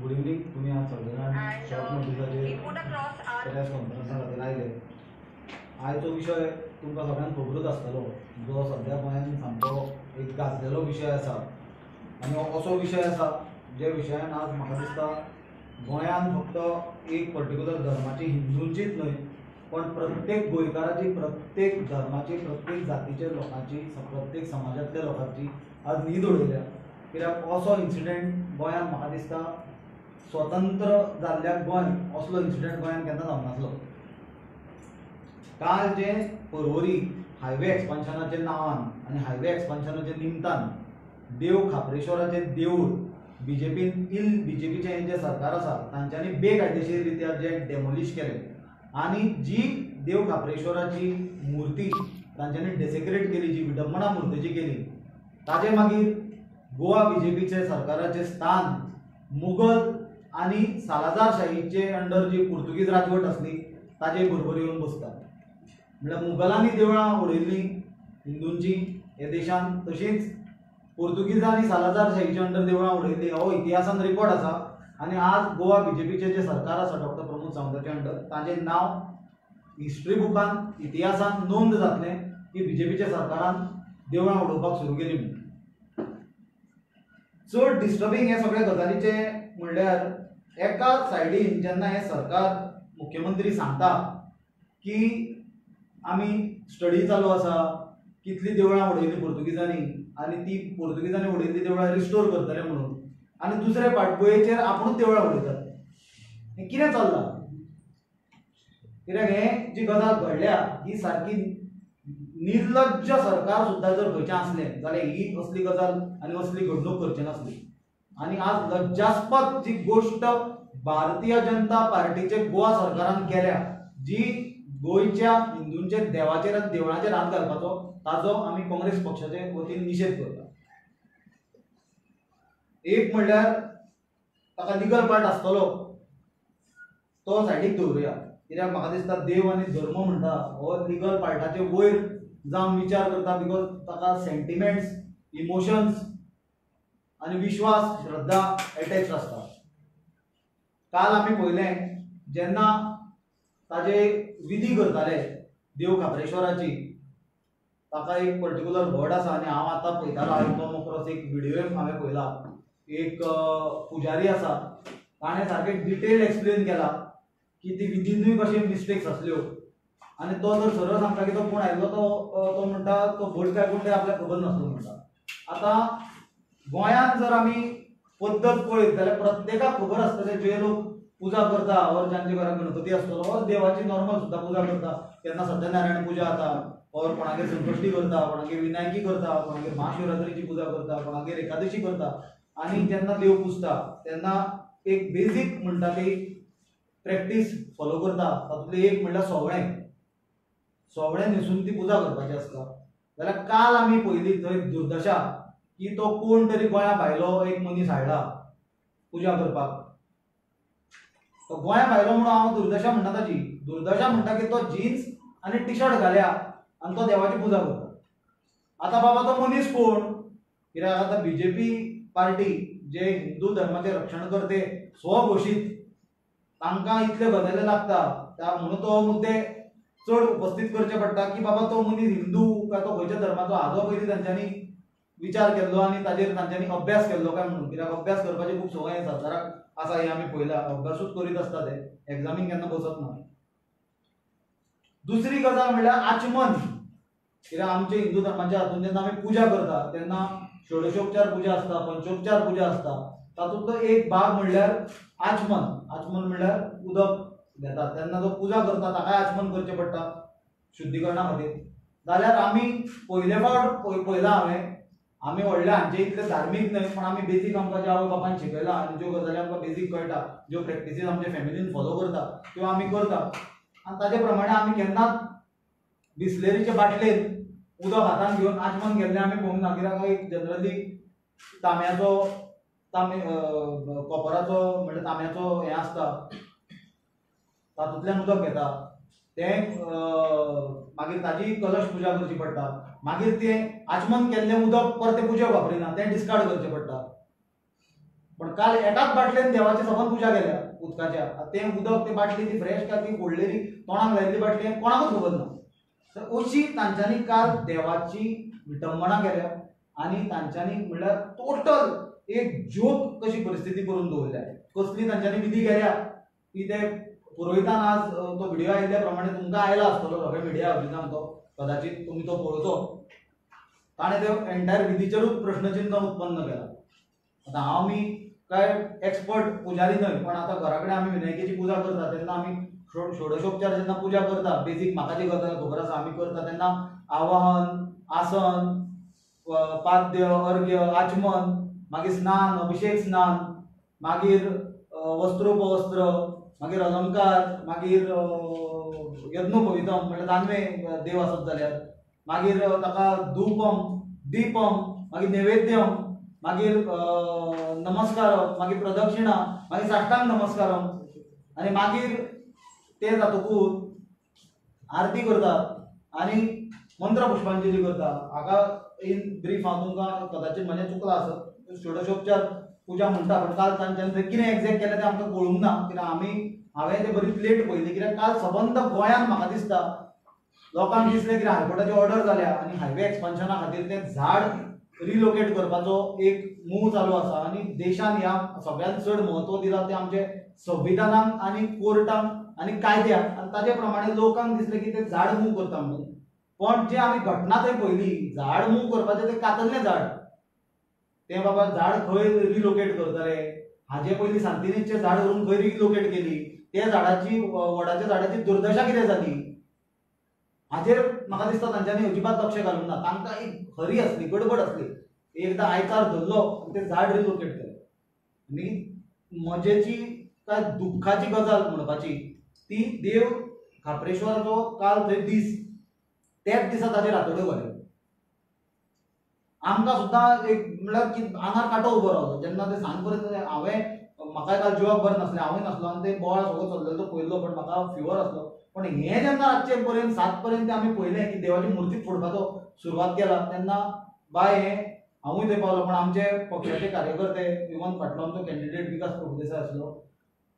Good evening. तुम्ही आज संविधान शॉर्ट नोटिसाचेर प्रेस कॉन्फरन्सा खातीर आयले. आयचो विशय तुमकां सगळ्यांक खबरूच आसतलो, जो सद्या गोंयांत सामको एक गाजलेलो विशय आसा. आनी हो असो विशय आसा जे विशयान आज म्हाका दिसता गोंयांत फक्त एक पर्टिक्युलर धर्माची, हिंदूंचीच न्हय पण प्रत्येक गोंयकाराची, प्रत्येक धर्माची, प्रत्येक जातीच्या लोकांची, प्रत्येक समाजातल्या लोकांची आज न्हीद उडयल्या. कित्याक असो इन्सिडेंट गोंयांत म्हाका दिसता स्वतंत्र जाल्ल्या गोंय असलो इन्सिडेंट गोंयांत केन्ना जावनासलो. काल जे पर्वरी हायवे एक्सपान्शनाच्या नांवान आनी हायवे एक्सपान्शनाच्या निमतान देव खापरेश्वराचें देवूळ बीजेपीचें जे सरकार आसा तांच्यांनी बेकायदेशीर रित्या जे डेमोलिश केलें आनी जी देव खापरेश्वराची मुर्ती तांच्यांनी डेसेक्रेट केली, जी विडंबना मुर्तेची केली, ताजे मागीर गोवा बीजेपीचे सरकाराचें स्थान मुघल आनी सालाजारशाहीचे अंडर जी पुर्तुगीज राजवट आसली ताजे बरोबर येवन बसता. म्हळ्यार मुघलांनी देवळां उडयल्लीं हिंदूंची ह्या देशांत, तशींच पुर्तुगीजांनी सालाजारशाहीच्या अंडर देवळां उडयल्लीं. हो इतिहासान रेकॉर्ड आसा. आनी आज गोवा बीजेपीचे जे सरकार आसा डॉक्टर प्रमोद सावंताच्या अंडर, ताजें नांव हिस्ट्री बुकान, इतिहासान नोंद जातलें की बीजेपीच्या सरकारान देवळां उडोवपाक सुरू केली म्हणून. चड डिस्टर्बिंग हे सगळे गजालीचे म्हणल्यार एका सायडीन जेन्ना हे सरकार मुख्यमंत्री सांगता की आमी स्टडी चालू आसा, कितलीं देवळां उडयलीं पुर्तुगीजांनी आनी ती पुर्तुगीजांनी उडयल्लीं देवळां रिस्टोर करतले म्हणून, आनी दुसरे फाटभुंयेचेर आपुणूच देवळां उडयतात. हें कितें चल्लां? कित्याक हें जी गजाल घडल्या ही सारकी निर्लज्ज सरकार सुद्दां जर खंयचें आसलें जाल्यार ही असली गजाल आनी असली घडणूक करची नासली. आनी आज लज्जास्पद जी गोश्ट भारतीय जनता पार्टीचे गोवा सरकारान केल्या, जी गोंयच्या हिंदूंच्या देवाचेर आनी देवळांचेर हात घालपाचो, ताजो आमी काँग्रेस पक्षाचे वतीन निशेध करता. एक म्हणल्यार ताका लिगल पार्ट आसतलो तो सायडीक दवरुया. कित्याक म्हाका दिसता देव आनी धर्म म्हणटा हो लिगल पार्टाचे वयर जावन विचार करता, बिकॉज ताका सेंटिमेंट्स, इमोशन्स आनी विश्वास, श्रद्धा एटॅच आसता. काल आमी पळयलें जेन्ना ताजे विधी करताले देव खापरेश्वराची, ताका एक पर्टिक्युलर वर्ड आसा आनी हांव आतां पळयतालो, हांवें तो मोकळोच एक व्हिडिओ हांवें पळयला. एक पुजारी आसा, ताणें सारकें डिटेल एक्सप्लेन केला की ती विधीनूय कशें मिस्टेक्स आसल्यो. आनी तो जर सरळ सांगता की तो कोण आयिल्लो तो म्हणटा तो भट काय कोण तें आपल्याक खबर नासलो म्हणटा. आतां गोंयांत जर आमी पद्दत पळयत जाल्यार प्रत्येकाक खबर आसतलें जे लोक पुजा करता, और जांचे घरांत गणपती आसतलो, और देवाची नॉर्मल सुद्दां पुजा करता, केन्ना सत्यनारायण पुजा जाता, और कोणागेर संकश्टी करता, कोणागेर विनायकी करता, कोणागेर महाशिवरात्रीची पुजा करता, कोणागेर एकादशी करता. आनी जेन्ना देव पुजता तेन्ना एक बेजीक म्हणटा ती प्रॅक्टीस फॉलो करता. तातूंतली एक म्हणल्यार सोवळें न्हेसून ती पुजा करपाची आसता. जाल्यार काल आमी पळयली थंय दुर्दशा की तो कोण तरी गोंया भायलो एक मनीस हाडला पुजा करपाक. तो गोंया भायलो म्हणून हांव दुर्दशा म्हणटा ताची. दुर्दशा म्हणटा की तो जिन्स आनी टी शर्ट घाल्या आनी तो देवाची पुजा करता. आतां बाबा तो मनीस कोण? कित्याक आतां बीजेपी पार्टी जे हिंदू धर्माचे रक्षण करते स्वघोषीत, तांकां इतले गजाली लागता त्या म्हणून तो मुद्दे चड उपस्थित करचे पडटा की बाबा तो मनीस हिंदू काय तो खंयच्या धर्माचो, हाजो पयलीं तांच्यांनी विचार केल्लो आनी ताजेर तांच्यांनी अभ्यास केल्लो काय म्हणून. कित्याक अभ्यास करपाची खूब संवय सरकाराक आसा हें आमी पळयलां. अभ्यासूच करीत आसता ते, एग्जामीक केन्ना बसत ना. दुसरी गजाल म्हणल्यार आचमन. कित्याक आमचे हिंदू धर्माच्या हातूंत जेन्ना आमी पुजा करता तेन्ना षोडशोपचार पुजा आसता, पंचोपचार पुजा आसता. तातूंतलो एक भाग म्हणल्यार आचमन. आचमन म्हणल्यार उदक घेतात तेन्ना जो पुजा करता ताकाय आचमन करचें पडटा शुद्धीकरणा खातीर. जाल्यार आमी पयले फावट पळयलां हांवें, आमी व्हडले हांचे इतले धार्मीक न्हय पण आमी बेजीक आमकां जे आवय बापायन शिकयला आनी ज्यो गजाली आमकां बेजीक कळटा, ज्यो प्रॅक्टीसीस आमचे फॅमिलीन फॉलो करता त्यो आमी करता. आनी ताजे प्रमाणे आमी केन्नाच बिस्लेरीचे बाटलेन उदक हातान घेवन आचमन केल्लें आमी पळोवंक ना. कित्याक एक जनरली तांब्याचो कॉपराचो म्हणल्यार तांब्याचो हें आसता, तातूंतल्यान उदक घेता तें मागीर ताजी कलश पुजा करची पडटा. मागीर तें आचमन केल्लें उदक परते पुजेक वापरिना, तें डिस्कार्ड करचें पडटा. पण काल एकाच बाटलेन देवाची सबंद पुजा केल्या उदकाच्या. तें उदक, ती बाटली ती फ्रेश काय ती फोडलेली तोंडाक लायिल्ली बाटली कोणाकूच खबर ना. तर अशी तांच्यांनी काल देवाची विटंबना केल्या आनी तांच्यांनी म्हणल्यार टोटल एक जोक कशी परिस्थिती करून दवरल्या. कसली तांच्यांनी विधी केल्या की ते पुरोहितान आज तो व्हिडिओ आयिल्ल्या प्रमाणे तुमकां आयला आसतलो सगळ्या मिडिया हावजीसांक तो, कदाचित तुमी तो पळोवचो. ताणें ते एंटायर विधीचेरूच प्रश्नचिन्ह उत्पन्न केला. आतां हांव मी काय एक्सपर्ट पुजारी न्हय, पण आतां घरा कडेन आमी विनायकेची पुजा करता तेन्ना आमी षोडशोपचार जेन्ना पुजा करता, बेजीक म्हाका जी गजाल खबर आसा आमी करता तेन्ना आवाहन, आसन, पाद्य, अर्घ्य, आचमन, मागीर स्नान, अभिषेक स्नान, मागीर वस्त्रोपवस्त्र, मागीर अलंकार, मागीर यज्ञोपवीतम म्हणल्यार दानवे देव आसत जाल्यार, मागीर ताका धूपम, दीपम, मागीर नैवेद्यम, मागीर नमस्कारम, मागीर प्रदक्षिणा, मागीर साष्टांग नमस्कारम, आनी मागीर ते जातकूच आरती करतात आनी मंत्र पुष्पांजली करता. हाका इन ब्रीफ हांव तुमकां कदाचित म्हजें चुकलां आसत, षोडशोपचार पुजा म्हणटा, पण काल तांच्यांनी कितें एक्झॅक्ट केलें तें आमकां कळूंक ना. कित्याक हांवें तें बरीच लेट पळयली, कित्याक काल सबंद गोंयांत म्हाका दिसता लोकांक दिसलें की हायकोर्टाची ऑर्डर जाल्या आनी हायवे एक्सपान्शना खातीर तें झाड रिलोकेट करपाचो एक मूव चालू आसा. आनी देशान ह्या सगळ्यांत चड म्हत्व दिलां तें आमचे संविधानाक आनी कोर्टाक आनी कायद्याक, आनी ताजे प्रमाणे लोकांक दिसलें की ते झाड मूव करता म्हणून. पण जे आमी घटना थंय पळयली, झाड मूव करपाचें तें कातरलें झाड, तें बाबा झाड खंय रिलोकेट करतले. हाजे पयलीं सांतिनेजचें झाड व्हरून खंय रिलोकेट केली, त्या झाडाची वडाच्या झाडाची दुर्दशा कितें जाली हाजेर म्हाका दिसता तांच्यांनी अजिबात लक्ष घालूंक ना. तांकां एक खरी आसली, गडबड आसली. एकदां आयतार धरलो आनी तें झाड रिलोकेट केलें. आनी मजेची काय दुख्खाची गजाल म्हणपाची ती देव खापरेश्वराचो काल थंय दीस, त्याच दिसा ताजेर हातोड्यो घाल्यो. आमकां सुद्दां एक म्हणल्यार की आंगार कांटो उबो रावलो जेन्ना ते सांज पर्यंत. म्हाका काल जिवाक बरें नासलें, हांवूय नासलो आनी ते बोवाळ सगळो चल्लेलो तो पळयलो, पण म्हाका फिवर आसलो. पण हें जेन्ना रातचे पर्यंत 7 पर्यंत आमी पळयलें की देवाची मुर्ती फोडपाचो सुरवात केला, तेन्ना बाय हें हांवूय थंय पावलो. पण आमचे पक्षाचे कार्यकर्ते, इवन फाटलो आमचो कॅन्डिडेट विकास प्रभुदेसाय आसलो,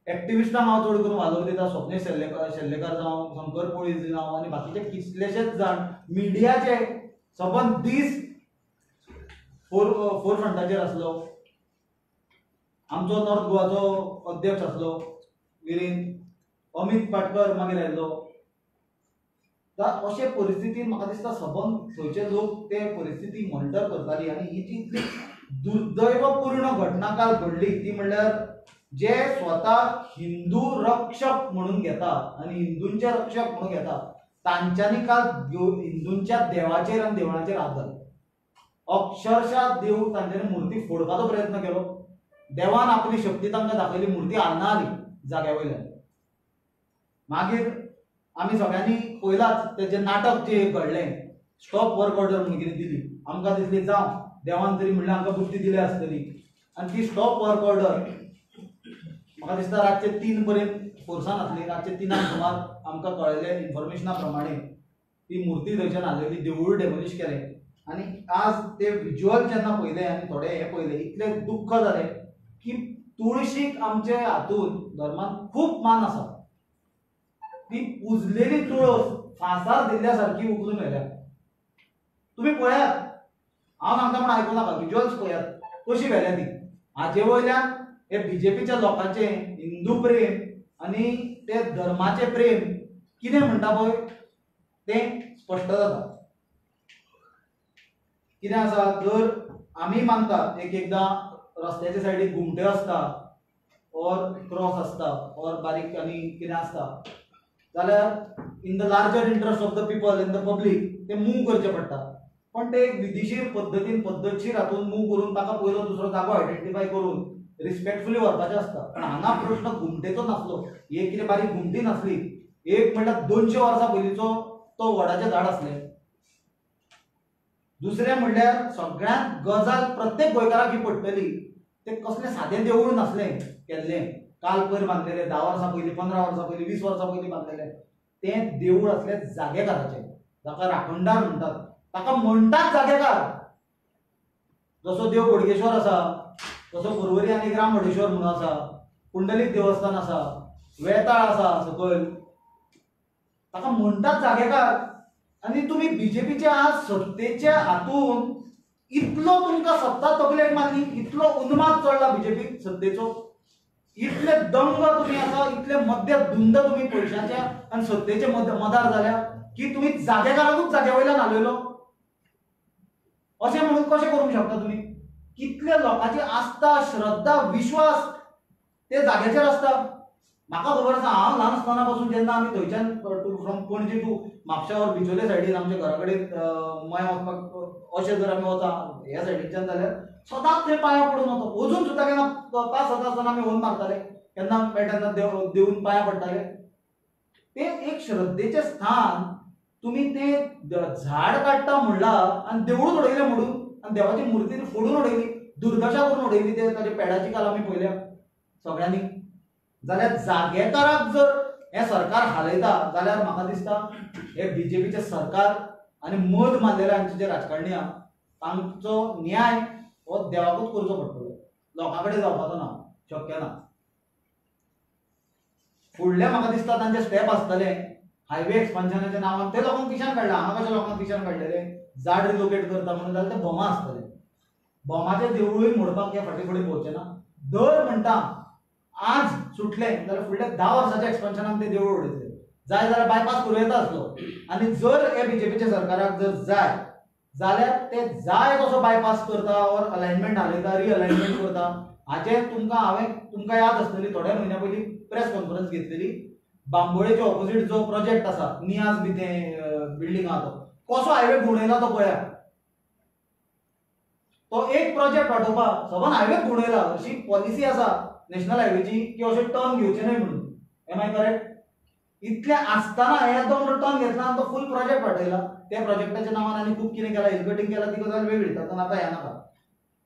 एक्टिविस्टांक हांव चड करून वालोर दिता, स्वप्नील शेल्लेकार जावं, शंकर पोळी जावं आनी बाकीचे कितलेशेच जाण मिडियाचे सबंद दीस फोर फ्रंटाचेर आसलो. आमचो नॉर्थ गोवाचो अध्यक्ष आसलो विरेंद्र, अमित पाटकर मागीर आयलो. अशे परिस्थितीन म्हाका दिसता सबंद थंयचे लोक ते परिस्थिती मॉनिटर करताली. आनी ही जी इतली दुर्दैवपूर्ण घटना काल घडली ती म्हणल्यार जे स्वता हिंदू रक्षक म्हणून घेता आनी हिंदूंचे रक्षक म्हणून घेता तांच्यांनी काल हिंदूंच्या देवाचेर आनी देवळांचेर हात घाले. अक्षरशः देव तांच्यांनी मुर्ती फोडपाचो प्रयत्न केलो. देवान आपली शक्ती तांकां दाखयली, मुर्ती हालना आली जाग्या वयल्यान. मागीर आमी सगळ्यांनी पळयलाच तेजें नाटक जें घडलें, स्टॉप वर्क ऑर्डर म्हणून कितें दिली. आमकां दिसली जावं देवान तरी म्हणल्यार आमकां बुद्धी दिली आसतली. आनी ती स्टॉप वर्क ऑर्डर म्हाका दिसता रातचे 3 पर्यंत फोर्सान आसली. रातचे 3 सुमार आमकां कळयलें इन्फॉर्मेशना प्रमाणे ती मुर्ती थंयच्यान हाडलेली, देवूळ डेमोलिश केलें. आनी आज ते विज्युअल जेन्ना पळयले आनी थोडे हे पळयले, इतलें दुख्ख जालें की तुळशीक आमचे हातून धर्मान खूब मान आसा. ती पुजलेली तुळस फांसार दिल्ल्या सारकी उखलून व्हेल्या. तुमी पळयात, हांव सांगता म्हण आयकूं नाका, विज्युअल्स पळयात कशी व्हेल्या ती. हाजे वयल्यान हे बीजेपीच्या लोकांचे हिंदू प्रेम आनी ते धर्माचे प्रेम कितें म्हणटा पळय तें स्पश्ट जाता. कितें आसा, जर आमी मानतात एकदां रस्त्याच्या सायडीक घुमट्यो आसता ऑर क्रॉस आसता ऑर बारीक आनी कितें आसता जाल्यार in the larger interest of the people in the public ते मूव करचे पडटा. पण ते एक विधीशीर पद्दतीन पद्दतशीर हातून मूव करून ताका पयलो दुसरो जागो आयडेंटिफाय करून रिस्पेक्टफुली व्हरपाचें आसता. पण हांगा प्रश्न घुमटेचो नासलो. एक कितें बारीक घुमटी नासली. एक म्हणल्यार 200 वर्सां पयलींचो तो वडाचें झाड आसलें. दुसरें म्हणल्यार सगळ्यांत गजाल प्रत्येक गोंयकाराक ही पडटली, ते कसलें सादें देवूळ नासलें केल्लें, काल पयर बांदलेलें, 10 वर्सां पयलीं, 15 वर्सां पयलीं, 20 वर्सां पयलीं बांदलेलें. तें देवूळ आसलें जागेकाराचें, जाका राखणदार म्हणटात. ताका म्हणटात जागेकार. जसो देव बोडगेश्वर आसा, तसो पर्वरी आनी रामबडेश्वर म्हणून आसा, पुंडलीक देवस्थान आसा, वेताळ आसा सकयल, ताका म्हणटात जागेकार. आनी तुमी बीजेपीचे आज सत्तेचे हातून इतलो तुमकां सत्ता तकलेक मारली, इतलो उन्माद चडला बीजेपी सत्तेचो, इतले दंग तुम्ही आसा, इतले मध्य धुंद तुम्ही पयशांच्या आनी सत्तेचे मदार जाल्या की तुम्ही जागेकारांकूच जागे वयल्यान हालयलो. अशें म्हणून कशें करूंक शकता तुम्ही? कितले लोकांची आस्था, श्रद्धा, विश्वास ते जाग्याचेर आसता. म्हाका खबर आसा, हांव ल्हान आसतना पासून जेन्ना आमी थंयच्यान फ्रॉम पणजी टू म्हापशा और बिचोले सायडीन आमच्या घरा कडेन मय वचपाक अशें जर आमी वता ह्या सायडीच्यान जाल्यार सदांच थंय पांयां पडून वता. अजून सुद्दां केन्ना पास जाता आसतना आमी होन मारताले, केन्ना मेळटा देवून पांयां पडटाले. ते एक श्रद्धेचें स्थान तुम्ही ते झाड काडटा म्हणलां आनी देवूळ उडयलें म्हणून, आनी देवाची मुर्ती फोडून उडयली, दुर्दशा करून उडयली. ते ताचे पेडाची काल आमी पळयल्या सगळ्यांनी. जाल्यार जागेकाराक जर हे सरकार हालयता जाल्यार म्हाका दिसता हे बीजेपीचे सरकार आनी मध मारलेल्यांचे जे राजकारणी आहा तांचो न्याय हो देवाकूच करचो पडटलो, लोकां कडेन जावपाचो ना, शक्य ना. फुडले म्हाका दिसता तांचे स्टेप आसतले हायवे एक्सपान्शनाच्या नांवान. ते लोकांक पिशान काडला. हांगा कशे लोकांक पिशान काडलेले झाड रिलोकेट करता म्हणून, जाल्यार ते बोमा आसतले. बोमाचे देवूळय मोडपाक हे फाटी फुडें पोवचे ना. दर म्हणटा आज सुटले जाल्यार फुडल्या 10 वर्साच्या एक्सपान्शनान ते देवूळ उडयतले. जाय जाल्यार बायपास करूं येता आसलो. आनी जर हे बीजेपीच्या सरकाराक जर जाय जाल्यार ते जाय तसो बायपास करता और अलायनमेंट हालयता, रिअलायनमेंट करता. हाचे हांवें तुमकां याद आसतली थोड्या म्हयन्या पयलीं प्रेस कॉन्फरन्स घेतलेली. बांबोळेच्या ऑपोजीट जो प्रोजेक्ट आसा नियाज बी ते बिल्डींग आहा तो कसो हायवे घुंवडायला तो पळया. तो एक प्रोजेक्ट वाटोवपाक सबंद हायवे घुंवडायला. अशी पॉलिसी आसा नॅशनल हायवेची की अशे टर्न घेवचे न्हय म्हणून. Am I correct? इतले आसतना हे दोन टर्न घेतला आनी तो फूल प्रोजेक्ट वाटयला. त्या प्रोजेक्टाच्या नांवान आनी खूब कितें केला, हिलकटिंग केला, ती गजाल वेगळी. तातूंत आतां हें नाका.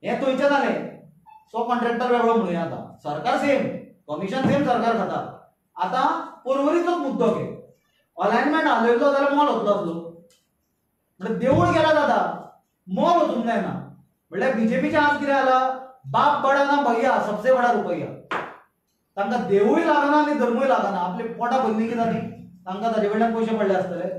हें थंयचें जालें. सो कॉन्ट्रॅक्टर वेगळो म्हणुया. आतां सरकार सेम, कमिशन सेम सरकार खाता. आतां पर्वरीचोच मुद्दो घे. अलायनमेंट हालयलो जाल्यार मोल वतलो आसलो. म्हणजे देवूळ गेला जाता, मोल वचूंक जायना. म्हणल्यार बीजेपीचें आज कितें जालां, बाप बडा ना भैया सबसे बडा रुपया. तांकां देवूय लागना आनी धर्मूय लागना. आपली पोटां भरली की जाली, तांकां ताजे कडल्यान पयशे पडले आसतले.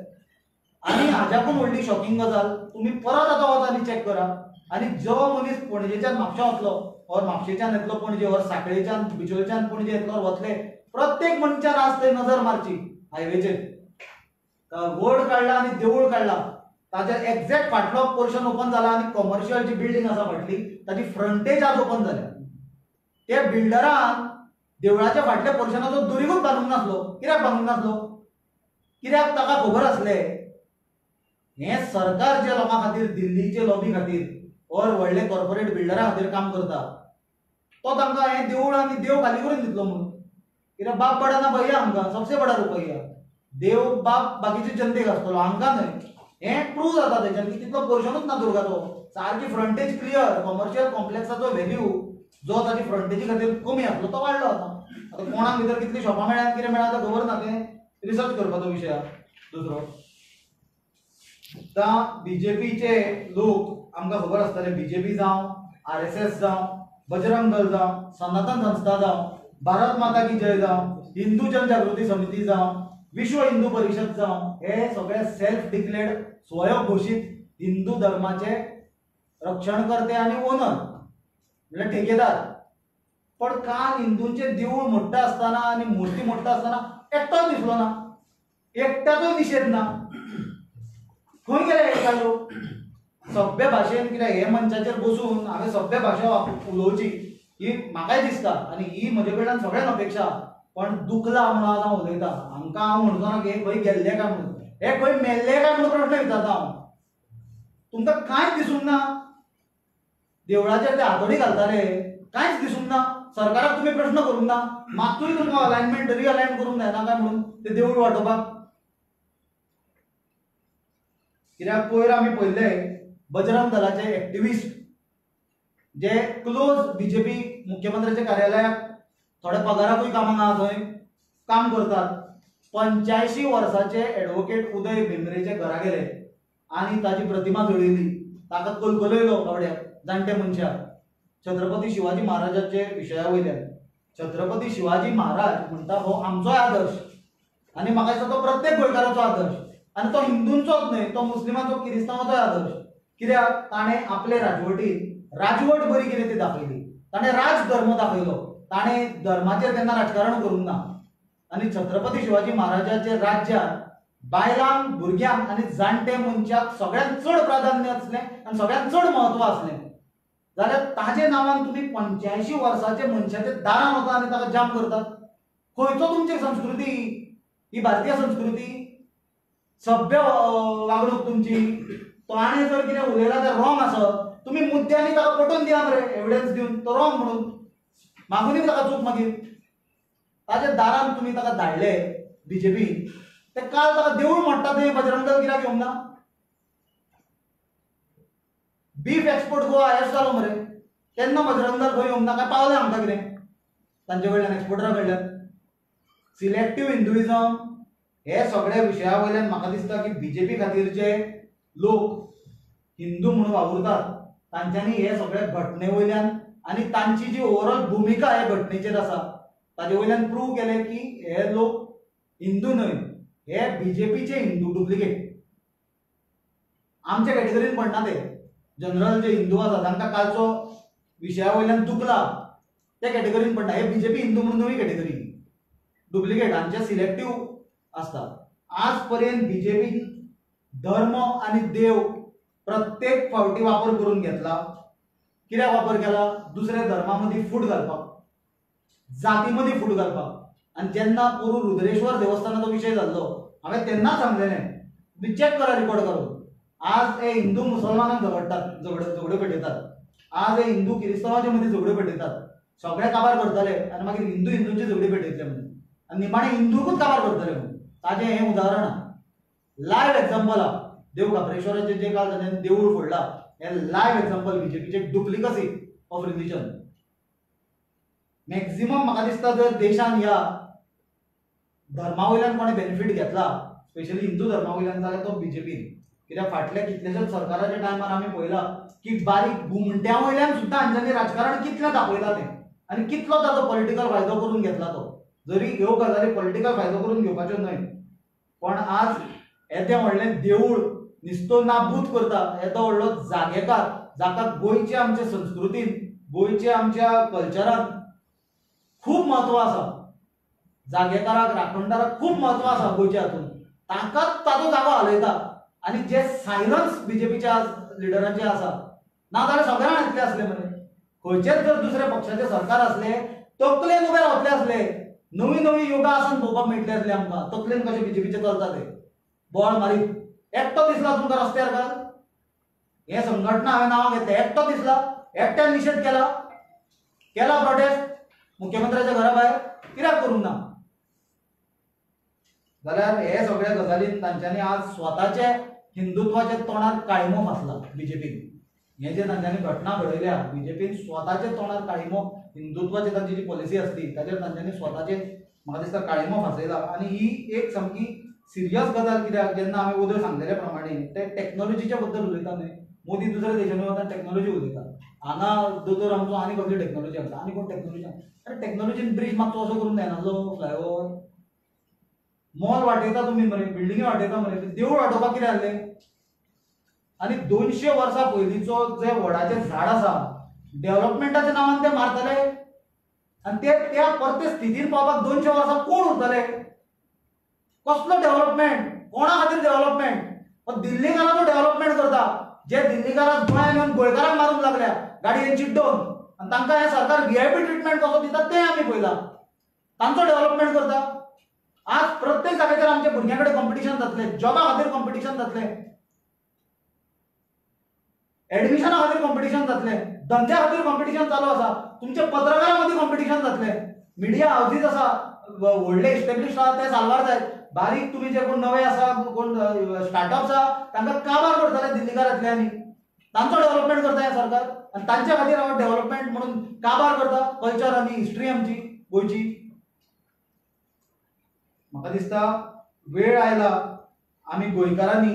आनी हाज्याकून व्हडली शॉकिंग गजाल, तुमी परत आतां वचा आनी चॅक करा. आनी जो मनीस पणजेच्यान म्हापशा वतलो और म्हापशेच्यान येतलो पणजे और सांखळेच्यान बिचोलेच्यान पणजे येतलो और वतले, प्रत्येक मनशान आज थंय नजर मारची हायवेचेर. रोड काडला आनी देवूळ काडला, ताच्या एक्झॅक्ट फाटलो पोर्शन ओपन जाला आनी कमर्शियल जी बिल्डींग आसा फाटली ताची फ्रंटेज आज ओपन जाल्या. त्या बिल्डरान देवळाच्या फाटल्या पोर्शनाचो दुरीगूच बांदूंक नासलो. कित्याक बांदूंक नासलो? कित्याक ताका खबर आसले हे सरकार जे लोकां खातीर, दिल्लीचे लॉबी खातीर और व्हडले कॉर्पोरेट बिल्डरा खातीर काम करता, तो तांकां हे देवूळ आनी देव खाली करून दितलो म्हणून. कित्याक बाप बडा ना भैया, आमकां सबसे बडा रुपया. देव बाप बाकीचे जनतेक आसतलो, हांकां न्हय. हे प्रूव जाता थंयच्यान की तितलो पोर्शनूच ना दुर्गाचो. सारकी फ्रंटेज क्लियर. कमर्शियल कॉम्प्लेक्साचो व्हॅल्यू जो ताची फ्रंटेजी खातीर कमी आसलो तो वाडलो आतां. आतां कोणाक भितर कितली शॉपां मेळ्ळ्यात, कितें मेळ्ळा तें खबर ना. तें रिसर्च करपाचो विशय आहा दुसरो. आतां बीजेपीचे लोक आमकां खबर आसतले, बीजेपी जावं, RSS जावं, बजरंग दल जावं, सनातन संस्था जावं, भारत माता की जय जावं, हिंदू जनजागृती समिती जावं, विश्व हिंदू परिषद जावं, हे सगळे सेल्फ डिक्लेअर्ड स्वयंघोषित हिंदू धर्माचे रक्षणकर्ते आणि ओनर म्हणजे ठेकेदार. पण काल हिंदूंचे देऊळ मोठा असताना आणि मूर्ती मोठा असताना एकटोच दिसलो ना, एकट्याचो निषेध ना. खंय गेले हे लोक? सभ्य भाशेन कितें हे मंचाचेर बसून हांवें सभ्य भाशा उलोवची ही म्हाकाय दिसता आनी ही म्हजे कडल्यान सगळ्यांक अपेक्षा. पण दुखला म्हणून आज हांव उलयतां. हांकां हांव म्हणचो ना की हे खंय गेल्ले काय म्हणून, हे खंय मेल्ले काय म्हणून प्रश्न विचारता हांव. तुमकां कांयच दिसूंक ना? देवळाचेर ते हातोडी घालताले, कांयच दिसूंक ना? सरकाराक तुमी प्रश्न करूंक ना? मातूय तुमकां अलायनमेंट रिअलायन करूंक जायना काय म्हणून ते देवूळ वाटोवपाक? कित्याक पयर आमी पळयल्ले बजरंग दलाचे एक्टिविस्ट जे क्लोज बीजेपी मुख्यमंत्र्याच्या कार्यालयाक थोड्या पगाराकूय कामाक आहा थंय काम करतात. 85 वर्साचे एडवोकेट उदय भेंब्रेचे घरा गेले आनी ताची प्रतिमा जळयली, ताका कलकलयलो गावड्याक जाणटे मनशाक छत्रपती शिवाजी महाराजाचे विशया वयल्यान. छत्रपती शिवाजी महाराज म्हणटा हो आमचो आदर्श आनी म्हाका दिसता तो प्रत्येक गोंयकाराचो आदर्श, आनी तो हिंदूंचोच न्हय, तो मुस्लिमांचो क्रिस्तांवाचो आदर्श. कित्याक ताणें आपले राजवटीन राजवट बरी कितें ती दाखयली, ताणें राज धर्म दाखयलो, ताणें धर्माचेर केन्ना राजकारण करूंक ना. आनी छत्रपती शिवाजी महाराजाचे राज्यात बायलांक, भुरग्यांक आनी जाणटे मनशाक सगळ्यांत चड प्राधान्य आसलें आनी सगळ्यांत चड म्हत्व आसलें. जाल्यार ताजे नांवान तुमी 85 वर्साचे मनशाचे दारान वता आनी ताका जाम करतात. खंयचो तुमची संस्कृती ही? भारतीय संस्कृती? सभ्य वागणूक तुमची? ताणें जर कितें उलयलां तें रॉंग आसत, तुमी मुद्द्यांनी ताका पटोवन दिया मरे, एविडन्स दिवन तो रॉंग म्हणून मागून ताका चूक मागीर. ताजे दारान तुमी ताका धाडले बीजेपी, ते काल ताका देवूळ म्हणटा थंय बजरंग दल कित्याक येवंक ना? बीफ एक्सपोर्ट गोवा हायस्ट जालो मरे, केन्ना बजरंग दल खंय येवंक ना? काय पावलें आमकां कितें तांचे कडल्यान, एक्सपोर्टरा कडल्यान? सिलेक्टिव्ह हिंदुइजम हे सगळे विशया वयल्यान म्हाका दिसता की बीजेपी खातीरचे लोक हिंदू म्हणून वावुरतात तांच्यांनी हे सगळे घटने वयल्यान आनी तांची जी ओवरऑल भुमिका हे घटनेचेर आसा ताजे वयल्यान प्रूव केलें की हे लोक हिंदू न्हय, हे बीजेपीचे हिंदू डुप्लिकेट. आमच्या कॅटेगरीन पडना ते. जनरल जे हिंदू आसा तांकां कालचो विशया वयल्यान दुखला त्या कॅटेगरीन पडना. हे बीजेपी हिंदू म्हणून नवी कॅटेगरी, डुप्लिकेट, हांचे सिलेक्टिव्ह आसता. आज पर्यंत बीजेपी धर्म आनी देव प्रत्येक फावटी वापर करून घेतला. कित्याक वापर केला? दुसऱ्या धर्मा मदीं फूट घालपाक, जाती मदीं फूट घालपाक. आनी जेन्ना पोरू रुद्रेश्वर देवस्थानाचो विशय जाल्लो हांवें तेन्नाच सांगलेलें, तुम्ही चेक करा रिकॉर्ड करून. आज हे हिंदू मुसलमानांक झगडटात, झगडे पेटयतात. आज हे हिंदू क्रिस्तांवांचे मदीं झगडे पेटयतात. सगळे काबार करतले आनी मागीर हिंदूंची झगडी पेटयतले म्हणून, आनी निमाणे हिंदूकूच काबार करतले म्हणून. ताजें हें उदाहरण लायव्ह एक्झाम्पल आहा. देव खापरेश्वराचें जे काल ताणें देवूळ फोडला हें लायव्ह एक्झाम्पल बीजेपीचे डुप्लिकसी ऑफ रिलिजन. मॅक्झिमम म्हाका दिसता जर देशान ह्या धर्मा वयल्यान कोणें बेनिफीट घेतला, स्पेशली हिंदू धर्मा वयल्यान, जाल्यार तो बीजेपी. कित्याक फाटल्या कितलेशेच सरकाराच्या टायमार आमी पळयलां की बारीक घुमट्या वयल्यान सुद्दां हांच्यांनी राजकारण कितलें दाखयलां तें आनी कितलो ताचो पॉलिटिकल फायदो करून घेतला तो. जरी ह्यो गजाली पॉलिटिकल फायदो करून घेवपाच्यो न्हय, पण आज येदें व्हडलें देवूळ निस्तो नाबूद करता येदो व्हडलो जागेकार, जाका गोंयचे आमचे संस्कृतीन, गोंयचे आमच्या कल्चरान खूब म्हत्व आसा, जागेकाराक, राखणदाराक खूब म्हत्व आसा गोंयच्या हातून, ताकाच ताचो जागो हालयता. आनी जे सायलन्स बीजेपीच्या लिडरांचे आसा, नाजाल्यार सगळ्यांक येतले आसले मरे. खंयचेच जर दुसऱ्या पक्षाचे सरकार असले तकलेन उबे रावतले असले, नवी नवी योगा आसन पळोवपाक मेळटले असले आमकां. तकलेन कशे बीजेपीचे चलता ते बॉल मारीत. एकटो दिसला तुमकां रस्त्यार काल? हे संघटना हांवें नांवां घेतले, एकटो दिसला? एकट्यान निशेध केला प्रोटेस्ट मुख्यमंत्र्याच्या घरा भायर? कित्याक करूंक ना? जाल्यार हे सगळ्या गजालीन तांच्यांनी आज स्वताचे हिंदुत्वाच्या तोंडार काळिमो फासला बीजेपीन. हे जे तांच्यांनी घटना घडयल्या बीजेपीन स्वताचे तोंडार काळिमो, हिंदुत्वाची तांची जी पॉलिसी आसली ताचेर तांच्यांनी स्वताचे म्हाका दिसता काळिमो फासयला. आनी ही एक सामकी सिरियस गजाल. कित्याक जेन्ना हांवें उदय सांगलेल्या प्रमाणे ते टॅक्नॉलॉजीच्या बद्दल उलयता न्हय, मोदी दुसऱ्या देशांनी वता टॅक्नॉलॉजी उलयता. हांगा दोतोर आमचो आनी कसली टॅक्नॉलॉजी हाडटा, आनी कोण टॅक्नॉलॉजी? अरे टॅक्नॉलॉजीन ब्रिज मातसो असो करून जायनासलो, फ्लायओव्हर, मॉल वाटयता तुमी मरे, बिल्डिंगी वाटयता मरे, देवूळ वाटोवपाक कितें जाल्लें? आनी 200 वर्सां पयलींचो जे वडाचें झाड आसा, डेव्हलपमेंटाच्या नांवान ते मारतले आनी ते त्या परते स्थितीन पावपाक 200 वर्सां कोण उरतले? कसलो डेव्हलपमेंट? कोणा खातीर डेव्हलपमेंट? दिल्लीकाराचो डेव्हलपमेंट करता, जे दिल्लीकाराक गोंयांत येवन गोंयकारांक मारूंक लागल्या गाडयेन चिड्डोवन, आनी तांकां हे सरकार व्हीआयपी ट्रिटमेंट कसो दिता तें आमी पळयलां. तांचो डेव्हलपमेंट करता. आज प्रत्येक जाग्याचेर आमच्या भुरग्यां कडेन कॉम्पिटिशन जातलें, जॉबा खातीर कॉम्पिटिशन जातलें, एडमिशना खातीर कॉम्पिटिशन जातलें, धंद्या खातीर कॉम्पिटिशन चालू आसा, तुमच्या पत्रकारां मदीं कॉम्पिटिशन जातलें. मिडिया हाऊजीस आसा, व्हडले इस्टॅब्लिश्ड आसा ते साल्वार जाय. बारीक तुमी जे कोण नवे आसा, कोण स्टार्टअप्स आसा, तांकां काबार करतले दिल्लीकार येतल्यांनी. तांचो डेव्हलपमेंट करता हें सरकार, आनी तांच्या खातीर हांव डेव्हलपमेंट म्हणून काबार करता कल्चर आनी हिस्ट्री आमची गोंयची. म्हाका दिसता वेळ आयला आमी गोंयकारांनी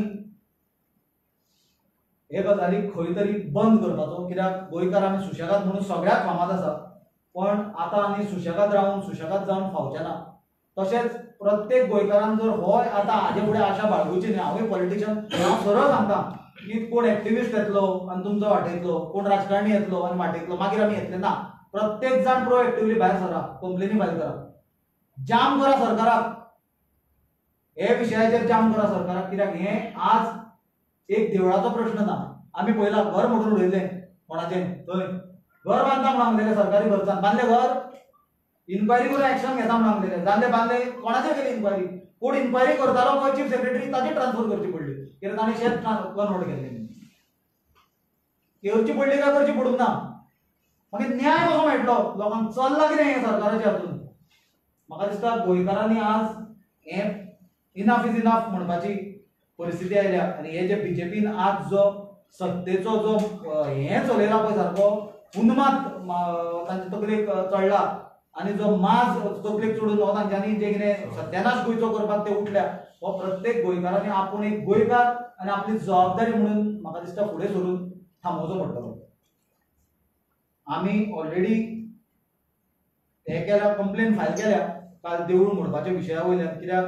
हे गजाली खंय तरी बंद करपाचो, कित्याक गोंयकार आमी सुशेगाद म्हणून सगळ्याक फामाद आसा, पण आतां आमी सुशेगाद रावन सुशेगाद जावन फावचे ना. तशेंच प्रत्येक गोंयकारान जर होय आतां हाजे फुडें आशा बाळगुची न्ही. हांवूय पॉलिटिशियन, हांव सरळ सांगता की कोण एक्टिविस्ट येतलो आनी तुमचो वाटयतलो, कोण राजकारणी येतलो आनी वाटयतलो, मागीर आमी येतले ना. प्रत्येक जाण प्रोएक्टिव्हली भायर सरा, कंप्लेनी फायल करा, जाम करा सरकाराक, हे विशयाचेर जाम करा सरकाराक. कित्याक हे आज एक देवळाचो प्रश्न ना. आमी पळयला घर मोडून उडयले कोणाचें थंय, घर बांदता म्हणून सांगलेले सरकारी खर्चान, बांदले घर, इन्क्वायरी करून एक्शन घेता म्हणून सांगलेले, जाल्ले बांदले, कोणाचेर केली इन्क्वायरी, कोण इन्क्वायरी करतालो पळय चीफ सेक्रेटरी, ताची ट्रान्सफर करची पडली, कित्याक ताणें शेत कन्वर्ट केल्लें. करची पडली काय करची पडूंक ना. मागीर न्याय कसो मेळटलो लोकांक? चल्लां कितें हें सरकाराच्या हातून? म्हाका दिसता गोंयकारांनी आज हें इनफ इज इनफ म्हणपाची परिस्थिती आयल्या. आनी हे जे बीजेपीन आज जो सत्तेचो जो हें चलयला पळय सारको उन्माद तांचे तकलेक चडला, आनी जो माज तकलेक चडून हो तांच्यांनी जे कितें सत्यानाश गोंयचो करपाक ते उठल्या, हो प्रत्येक गोंयकारांनी आपूण एक गोंयकार आनी आपली जबाबदारी म्हणून म्हाका दिसता फुडें सरून थांबोवचो पडटलो. आमी ऑलरेडी हे केल्या, कंप्लेन फायल केल्या काल देवूळ मोडपाच्या विशया वयल्यान. कित्याक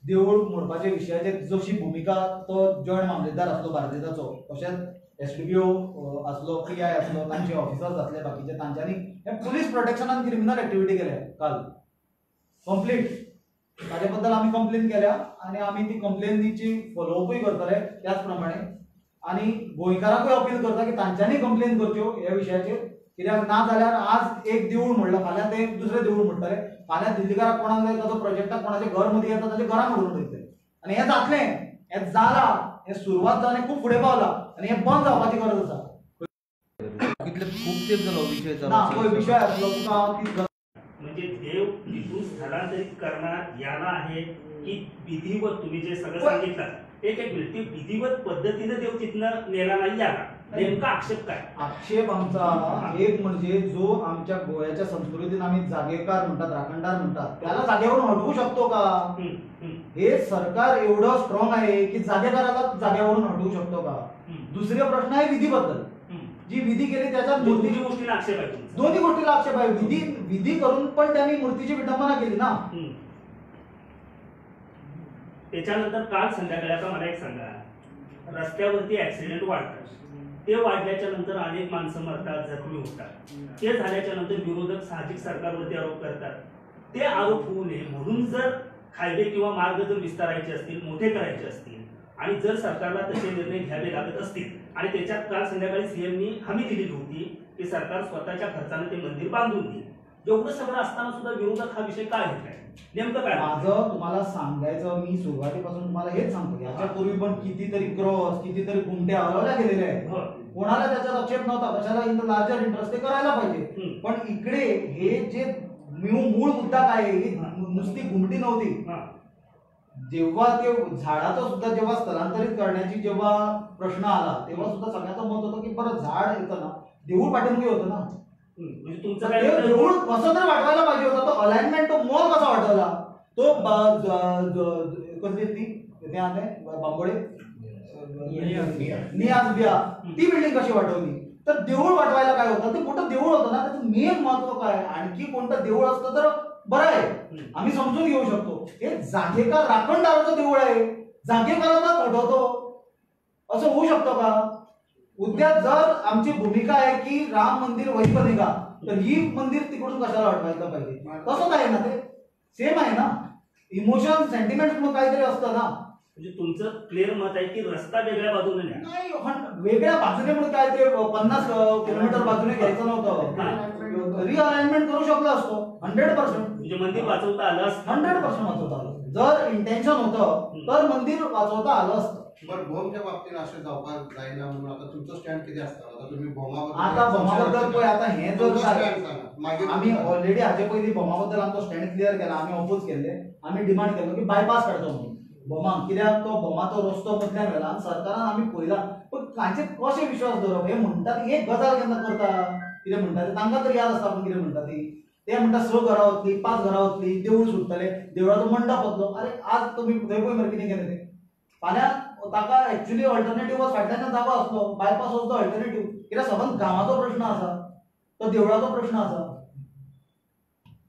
देवूळ मोडपाच्या विशयाचेर जशी भुमिका तो जॉयंट मामलेदार आसलो बार्देजाचो, तशेंच एसडीपीओ आसलो, पीआय आसलो, तांचे ऑफिसर्स आसले बाकीचे, तांच्यांनी हे पुलीस प्रोटेक्शनान क्रिमिनल एक्टिविटी केल्या काल कंप्लीट. ताजे बद्दल आमी कंप्लेन केल्या आनी आमी ती कंप्लेनीची फॉलोअपूय करतले त्याच प्रमाणे. आनी गोंयकारांकूय अपील करता की तांच्यांनी कंप्लेन करच्यो ह्या विशयाचेर. कित्याक ना जाल्यार आज एक देवूळ मोडला, फाल्यां ते दुसरें देवूळ मोडटले, फाल्यां दिल्लीकाराक कोणाक जाय ताचो प्रोजेक्टाक कोणाचे घर मदीं येता ताचे घरां मोडून उडयतले. आनी हें जातलें, हें जालां, हें सुरवात जावन हें खूब फुडें पावलां आनी हें बंद जावपाची गरज आसा. कितले खूप तेंप जालो विषय ना पळय विशय आसलो तुका हांव तीच म्हणजे देव तिथून स्थलांतरित करण्यात याला आहे की विधिवत तुम्ही जे सगळं सांगितलं एक मिनिट, विधिवत पद्धतीने देव तिथनं नेला नाही याला, नेमका आक्षेप काय? आक्षेप आमचा एक म्हणजे जो आमच्या गोव्याच्या संस्कृतीत आम्ही जागेकार म्हणतात, राखणदार म्हणतात, त्याला जागेवरून हटवू शकतो का? हे सरकार एवढं स्ट्रॉंग आहे की जागेकाराला जागेवरून हटवू शकतो का? दुसरा प्रश्न आहे विधीबद्दल. जी विधी केली त्याच्यात दोन्ही गोष्टीला आक्षेप आहे. दोन्ही गोष्टीला आक्षेप आहे. विधी करून पण त्यांनी मूर्तीची विटंबना केली ना. त्याच्यानंतर काल संध्याकाळी आता मला एक सांगा, रस्त्यावरती ऍक्सिडेंट वाढतात, ते वाढल्याच्या नंतर अनेक माणसं मरतात, जखमी होतात. ते झाल्याच्या नंतर विरोधक साहजिक सरकारवरती आरोप करतात. ते आरोप होऊ नये म्हणून जर हायवे किंवा मार्ग जर विस्तारायचे असतील, मोठे करायचे असतील आणि जर सरकारला तसे निर्णय घ्यावे लागत असतील आणि त्याच्यात काल संध्याकाळी सीएमनी हमी दिलेली होती की सरकार स्वतःच्या खर्चाने ते मंदिर बांधून देईल, एवढं सगळं असताना सुद्धा विरोधक हा विषय काय घेतलाय? नेमकं काय? माझं तुम्हाला सांगायचं, मी सुरुवातीपासून तुम्हाला हेच सांगतो, याच्यापूर्वी पण कितीतरी क्रॉस, कितीतरी गुंट्या हलवल्या गेलेल्या आहेत. कोणाला त्याचा आक्षेप नव्हता, कशाला इन द लार्जर इंटरेस्ट ते करायला पाहिजे. पण इकडे हे जे मूळ मुद्दा काय आहे, नुसती गुंटी नव्हती. जेव्हा ते झाडाचं सुद्धा जेव्हा स्थलांतरित करण्याची जेव्हा प्रश्न आला तेव्हा सुद्धा सगळ्याचं मत होतं की बरं झाड येतं ना, देऊळ पाठवून होतं ना, म्हणजे तुमचं देऊळ कसं तरी वाटवायला पाहिजे होता. तो अलाइनमेंट, तो मोल कसा वाटवला, तो कसली ती बांबोळे नियाज बिया ती बिल्डिंग कशी वाटवली, तर देऊळ वाटवायला काय होतं, ते मोठं देऊळ होतं ना, त्याचं मेन महत्व काय. आणखी कोणतं देऊळ असतं तर बरं आहे, आम्ही समजून घेऊ शकतो. हे जागेकार राखणदाराचं देऊळ आहे, जागेकारांना चढवतो, असं होऊ शकतं का? उद्या जर आमची भूमिका आहे की राम मंदिर वही बनेगा, तर ही मंदिर तिकडून कशाला हटवायला पाहिजे? तसंच आहे ना, ते सेम आहे ना. इमोशन, सेंटिमेंट म्हणून काहीतरी असतं ना. म्हणजे तुमचं क्लिअर मत आहे की रस्ता वेगळ्या बाजूने नाही, वेगळ्या बाजूने म्हणून काय ते 50 किलोमीटर बाजूने घ्यायचं नव्हतं, रिअलाइनमेंट करू शकलो असतो 100%. म्हणजे मंदिर वाचवता आलं असतं, 100% वाचवता आलं. जर इंटेन्शन होतं तर मंदिर वाचवता आलं असतं. बरं, भोमच्या बाबतीत असं जावपाक जायना म्हणून आता तुमचं स्टँड किती असतं? आता तुम्ही भोमाबद्दल, आता भोमाबद्दल पळय, आता हे जर आम्ही ऑलरेडी हाचे पयलीं भोमाबद्दल आमचो स्टँड क्लियर केला, आम्ही ऑपोज केले, आम्ही डिमांड केलो की बायपास काडचो म्हणून भोमाक. कित्याक तो भोमाचो रस्तो मदल्यान गेला आनी सरकारान आमी पळयला, पण तांचे कशे विश्वास दवरप? हे म्हणटात एक गजाल केन्ना करता, कितें म्हणटा ते तांकां तर याद आसता पूण कितें म्हणटा ती. ते म्हणटा 6 घरां वतली, 5 घरां वतली, देवूळ सुट्टले, देवळाचो मंडप वतलो. अरे आज तुमी थंय पळय मरे कितें केलें ते. फाल्यां ताका एक्चुअली अल्टरनेटिव्ह फाटल्यान जागो आसलो बायपास वॉज द अल्टरनेटिव्ह कित्याक सबंद गांवाचो प्रश्न आसा तो देवळाचो प्रश्न आसा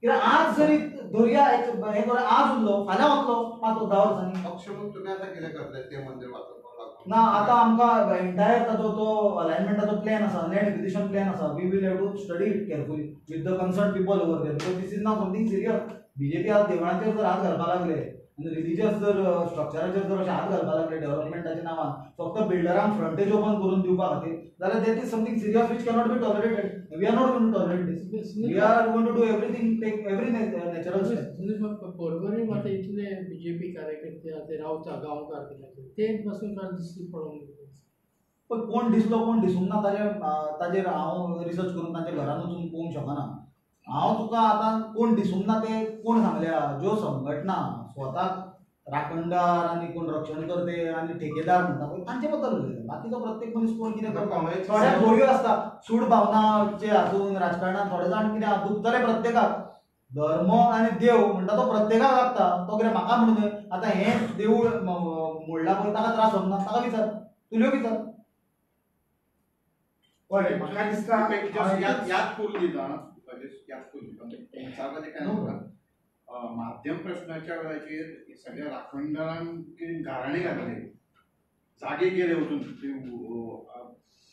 कित्याक आज जरी दर्या हे कर आज उरलो फाल्यां वतलो 5-10 वर्सांनी पक्ष म्हणून तुम्ही आता कितें करताय ते मंदिर वाचोवपाक लागून ना आतां आमकां एंटायर ताजो तो अलायनमेंटाचो प्लॅन आसा लँड एक्विजिशन प्लॅन आसा we will have to study it carefully with the concern people over there because this is now something serious BJP आज देवळांचेर जर हात घालपाक लागले आनी रिलिजियस जर स्ट्रक्चराचेर जर अशें हात घालपाक लागले डेव्हलपमेंटाच्या नांवान फक्त बिल्डरांक फ्रंटेज ओपन करून दिवपा खातीर जाल्यार that is something serious which cannot be tolerated we are not going to tolerate this we are going to do everything take every natural step Parbhani मात्र इतले बीजेपी कार्यकर्ते ते रावता गांवकार ते पासून दिसली पडून पण कोण दिसलो कोण दिसूंक ना ताजेर हांव रिसर्च करून तांच्या घरान वचून पळोवंक शकना हांव तुका आतां कोण दिसूंक ना ते कोण सांगल्या ज्यो संघटना स्वताक राखणदार आनी कोण रक्षण करते आनी ठेकेदार म्हणटा पळय तांचे बद्दल उलयता बाकीचो प्रत्येक मनीस कोण कितें करता थोड्या गोळ्यो आसता सूड भावनाचे हातून राजकारणात थोडे जाण कितें दुखतले प्रत्येकाक धर्म आनी देव म्हणटा तो प्रत्येकाक लागता तो कितें म्हाका म्हणून आतां हें देवूळ मोडला पळय ताका त्रास होना ताका विचार तुल्यो विचार पळय म्हाका दिसता याद करून दिता याद करून दिता सांगपाचें काय नसता माध्यम प्रश्नाच्या वेळाचेर सगळ्या राखणदारांक गाराणे घातले जागे गेले वचून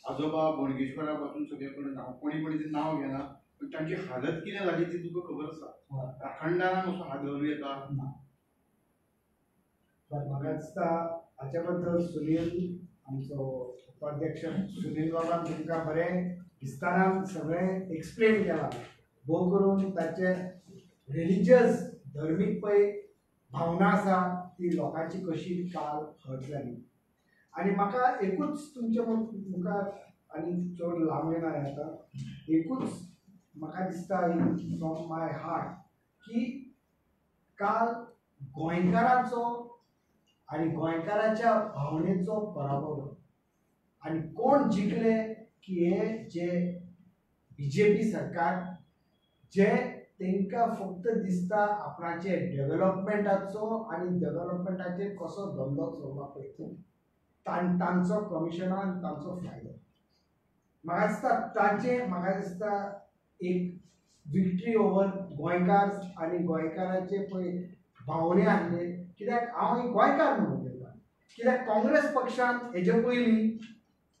आजोबा बोडगेश्वरा पासून सगळे कडेन कोणी कोणी नांव घेना पण तांची हालत कितें जाली ती तुका खबर आसा राखणदारांक असो हात घालूं येता म्हाका दिसता हाच्या बद्दल सुनील आमचो उपाध्यक्ष सुनील बाबान तुमकां बरें विस्तारान सगळें एक्सप्लेन केलां भोव करून ताचे रिलिजियस धर्मीक पळय भावना आसा ती लोकांची कशी काल हट जाली आनी म्हाका एकूच तुमच्या मुखार आनी चड लांब येना आतां एकूच म्हाका दिसता फ्रॉम माय हार्ट की काल गोंयकारांचो आनी गोंयकाराच्या भावनेचो पराभव जालो आनी कोण जिखले की हे जे बीजेपी सरकार जे तांकां फक्त दिसता आपणाचे डेव्हलपमेंटाचो आनी डेव्हलपमेंटाचेर कसो धंदो चलोवपाक पळयता तांचो कमिशनान तांचो फायदो म्हाका दिसता ताचे म्हाका दिसता एक विक्ट्री ओवर गोंयकार आनी गोंयकाराचे पळय भावने आहले कित्याक हांव एक गोंयकार म्हणून उलयतां कित्याक काँग्रेस पक्षान हेजे पयलीं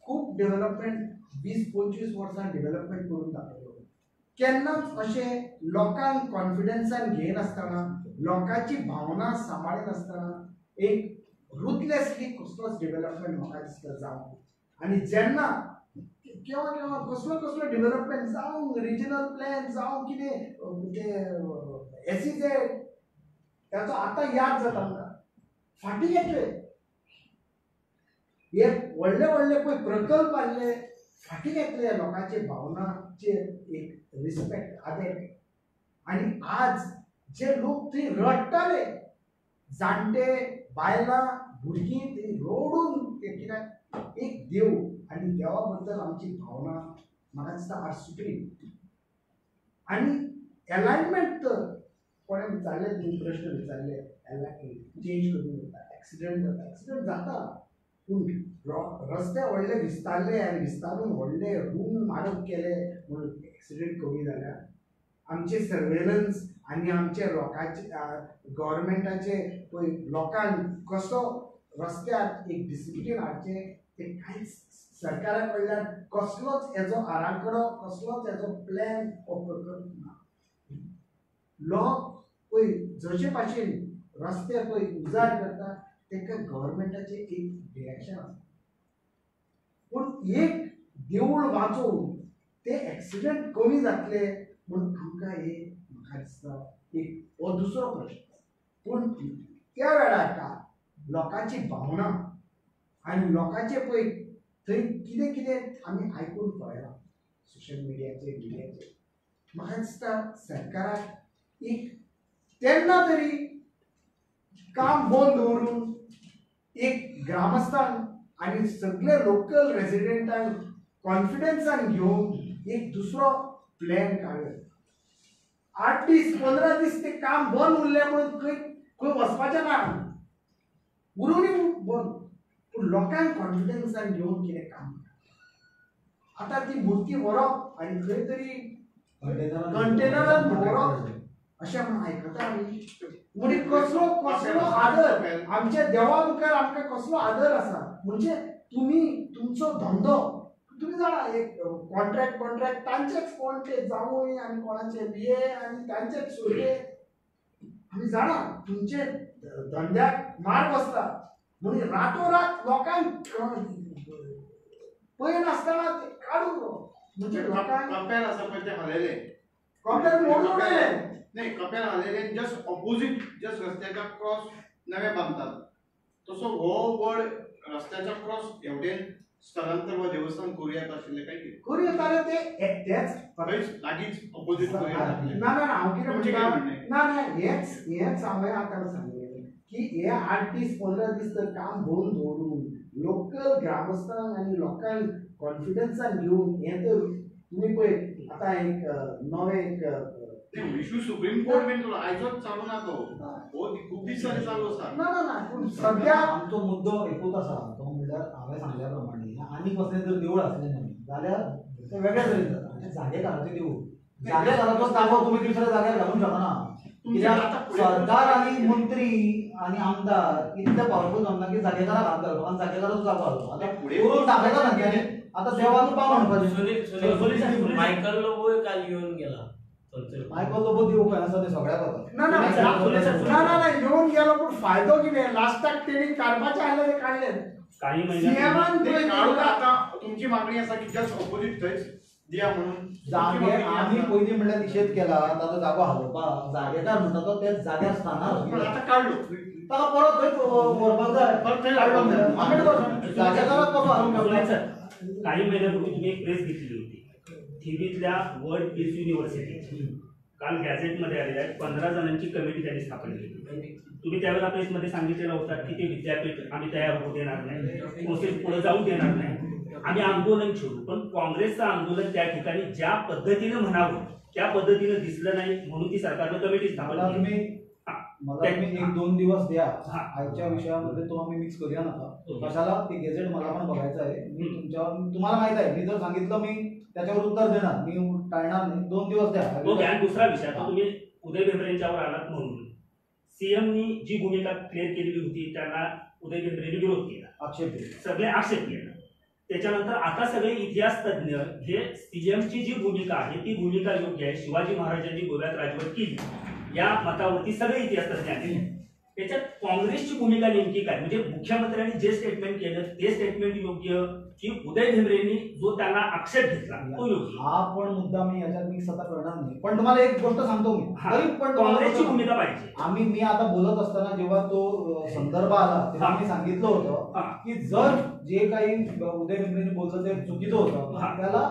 खूब डेव्हलपमेंट 20-25 वर्सां डेव्हलपमेंट करून दाखयलो केन्नाच अशें लोकांक कॉन्फिडन्सान घेयनासतना लोकांची भावना सांबाळनासतना एक रुथलेसली कसलोच डेव्हलपमेंट म्हाका दिसता जावं आनी जेन्ना केवा केवा कसलो कसलो डेव्हलपमेंट जावं रिजनल प्लॅन जावं कितें ते SEZ ताचो आतां याद जाता आमकां फाटीं घेतले हे व्हडले व्हडले पळय प्रकल्प आहले फाटीं घेतले लोकांचे भावनाचेर एक रिस्पेक्ट आदेर आनी आज जे लोक थंय रडटाले जाणटे बायलां भुरगीं थंय रोडून ते कित्याक एक देव आनी देवा बद्दल आमची भावना म्हाका दिसता आज सुटली आनी अलायनमेंट तर कोणें विचारले तुम्ही प्रश्न विचारले चेंज करून जाता एक्सिडेंट जाता पूण रस्ते व्हडले विस्तारले आनी विस्तारून व्हडले रूम मारप केले म्हणून एक्सिडेंट कमी जाल्या आमचे सर्वेलन्स आनी आमचे लोकांचे गव्हर्मेंटाचे पळय लोकांक कसो रस्त्यार एक डिसिप्लीन हाडचे ते कांयच सरकारा कडल्यान कसलोच हेजो आराखडो कसलोच हेजो प्लॅन ना लोक पळय जशे भाशेन रस्ते पळय उजार करता ताका गव्हर्मेंटाचें एक डिरेक्शन आसा पूण एक देवूळ वाचोवन ते एक्सिडेंट कमी जातले म्हणून आमकां हे म्हाका दिसता एक हो दुसरो प्रश्न पूण त्या वेळार लोकांची भावना आनी लोकांचे पळय थंय कितें कितें आमी आयकून पळयलां सोशल मिडियाचेर म्हाका दिसता सरकाराक एक तेन्ना तरी काम बंद दवरून एक ग्रामस्थांक आनी सगळे लोकल रेजिडेंटांक कॉन्फिडन्सान घेवन एक दुसरो प्लॅन काडलो 8 दीस 15 दीस ते काम बंद उरलें म्हणून खंय वचपाचें ना उरुनी बंद पूण लोकांक कॉन्फिडन्सान घेवन कितें काम करता आतां ती मूर्ती व्हरप आनी खंय तरी कंटेनरान दवरप अशें म्हणून आयकता आमी म्हणजे कसलो कसलो आदर आमच्या देवा मुखार आमकां कसलो आदर आसा म्हणजे तुमी तुमचो धंदो तुम्ही जाणा एक कॉन्ट्रॅक्ट तांचेच कोण ते जावूय आनी कोणाचे बिये आनी तांचेच सोयरे आमी जाणा तुमचे धंद्याक मार बसता म्हणजे रातोरात लोकांक पळय नासतना ते काडून म्हणजे लोकांक कपेल आसा पळय ते हालयले कपेल मोडून उडयले नाही कपेल हालयले जस्ट ऑपोजिट जस्ट रस्त्याच्या क्रॉस नवे बांदतात तसो हो वड रस्त्याच्या क्रॉस एवढेन स्थलांतर वा देवस्थान करूयात आशिल्ले काय कितें करूं येताले ते तेच थंयच लागींच ऑपोजिट करूयात ना ना ना हांव कितें तुमचें काय म्हणटा म्हणणें? ना ना हेच हांवें आतां सांगलें की हे 8 दीस 15 दीस तर काम भोवन दवरून लोकल ग्रामस्थांक आनी लोकांक कॉन्फिडन्सान घेवन हें तर तुमी पळय आतां एक नवें एक इशू सुप्रीम कोर्ट बीन तुला आयजोच चालू ना तो हो खूप दीस जाले चालू आसा ना ना ना पूण सद्या आमचो मुद्दो एकूच आसा तो म्हणल्यार हांवें सांगल्या प्रमाणे आनी कसलें जर देवूळ असलें न्हय जाल्यार तें वेगळ्या तरेन जाता म्हणजे जागेकाराचें देवूळ जागेकाराचो ताबो तुमी दुसऱ्या जाग्यार घालूंक शकना कित्याक सरकार आनी मंत्री आनी आमदार इतले पावरफूल जमना की जागेकाराक हात घालपाक आनी जागेकाराचो जागो घालपाक आतां करून दाखयता तांच्यांनी आतां देवाचो पाव म्हणपाचें मायकल लोबोय काल येऊन गेला मायकल लोबो देव खंय आसा तें सगळ्याक खबर ना ना ना ना येवन गेलो पूण फायदो कितें लास्टाक तेणी काडपाचें आसलें तें काडलें काही CM महिन्यात पळय काढून आता तुमची मागणी आसा की जस्ट ऑपोजिट थंयच दिया म्हणून जागे आम्ही पयलीं म्हणल्यार निषेध केला ताचो जागो हालोवपाक जागेकार म्हणटा तो तेच जाग्यार स्थानार पण आता काढलो ताका परत थंय व्हरपाक जाय परत थंय काडलो हाडलो. आमी कसो जागेकाराक कसो हाडूंक शकता काही महिन्यापूर्वी तुम्ही एक प्रेस घेतली होती थिवीतल्या वर्ल्ड पीस युनिव्हर्सिटी काल गॅझेटमध्ये आलेल्या आहे 15 जणांची कमिटी त्यांनी स्थापन केली तुम्ही त्यावेळेला प्रेसमध्ये सांगितलेलं होतं की ते विद्यापीठ आम्ही तयार होऊ देणार नाही प्रोसेस पुढे जाऊ देणार नाही आम्ही आंदोलन छेडू पण काँग्रेसचं आंदोलन त्या ठिकाणी ज्या पद्धतीनं म्हणावं त्या पद्धतीनं दिसलं नाही म्हणून ती सरकारनं कमिटी स्थापन मला केली तुम्ही 1-2 दिवस द्या हा. आजच्या विषयामध्ये तो आम्ही मिक्स करूया नका कशाला ते गेजेट मला पण बघायचं आहे मी तुम्हाला माहित आहे मी जर सांगितलं मी त्याच्यावर उत्तर देणार मी टाळणार नाही 2 दिवस द्या ओके आणि दुसरा विषय आता तुम्ही उदय भेंबरेंच्यावर आलात म्हणून सीएमनी जी भूमिका क्लिअर केलेली होती त्यांना उदय भेंबरेंनी विरोध केला आक्षेप घेतला. सगळे आक्षेप केला त्याच्यानंतर आता सगळे इतिहास तज्ञ हे सीएमची जी भूमिका आहे ती भूमिका योग्य आहे शिवाजी महाराजांनी गोव्यात राजवट केली या मतावरती सगळे इतिहास तज्ञ आहेत त्याच्यात काँग्रेसची भूमिका नेमकी काय म्हणजे मुख्यमंत्र्यांनी जे स्टेटमेंट केलं ते स्टेटमेंट योग्य की उदय भेंबरेंनी जो त्यांना आक्षेप घेतला तो योग्य हा पण मुद्दा मी याच्यात मिक्स आता करणार नाही पण तुम्हाला एक गोष्ट सांगतो मी तरी पण काँग्रेसची भूमिका पाहिजे मी आता बोलत असताना जेव्हा तो संदर्भ आला तेव्हा मी सांगितलं होतं की जर जे काही उदय भेंबरेंनी बोललं ते चुकीचं होतं त्याला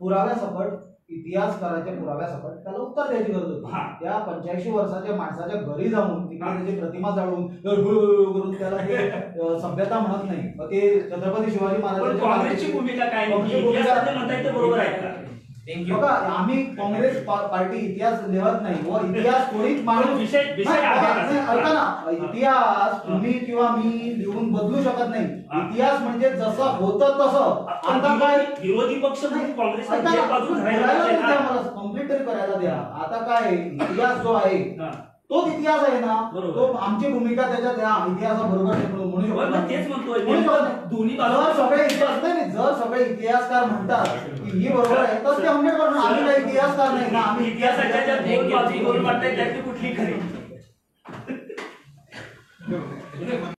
पुराव्यासकट इतिहासकाराच्या पुराव्यासकट त्याला उत्तर द्यायची गरज होती त्या 85 वर्षाच्या माणसाच्या घरी जाऊन तिकडे त्याची प्रतिमा जाळून करून त्याला ते सभ्यता म्हणत नाही ते छत्रपती शिवाजी काँग्रेसची भूमिका काय म्हणताय ते बरोबर आहे का बघा आम्ही काँग्रेस पार्टी इतिहास लिहत नाही व इतिहास कोणीच माणूस ऐका ना इतिहास तुम्ही किंवा मी लिहून बदलू शकत नाही इतिहास म्हणजे जसं होतं तसं आता काय विरोधी पक्ष म्हणून काँग्रेस मला कम्प्लीट तरी करायला द्या आता काय इतिहास जो आहे तोच इतिहास आहे ना तो आमची भूमिका त्याच्यात इतिहासाबरोबर म्हणू शकतो तेच म्हणतोय दोन्ही जर सगळे इतिहास नाही जर सगळे इतिहासकार म्हणतात की ही बरोबर आहे तर ते 100% आम्ही काही इतिहासकार नाही ना आम्ही इतिहासाच्या ज्या दोन बाजू वाटतात त्यातली कुठली खरी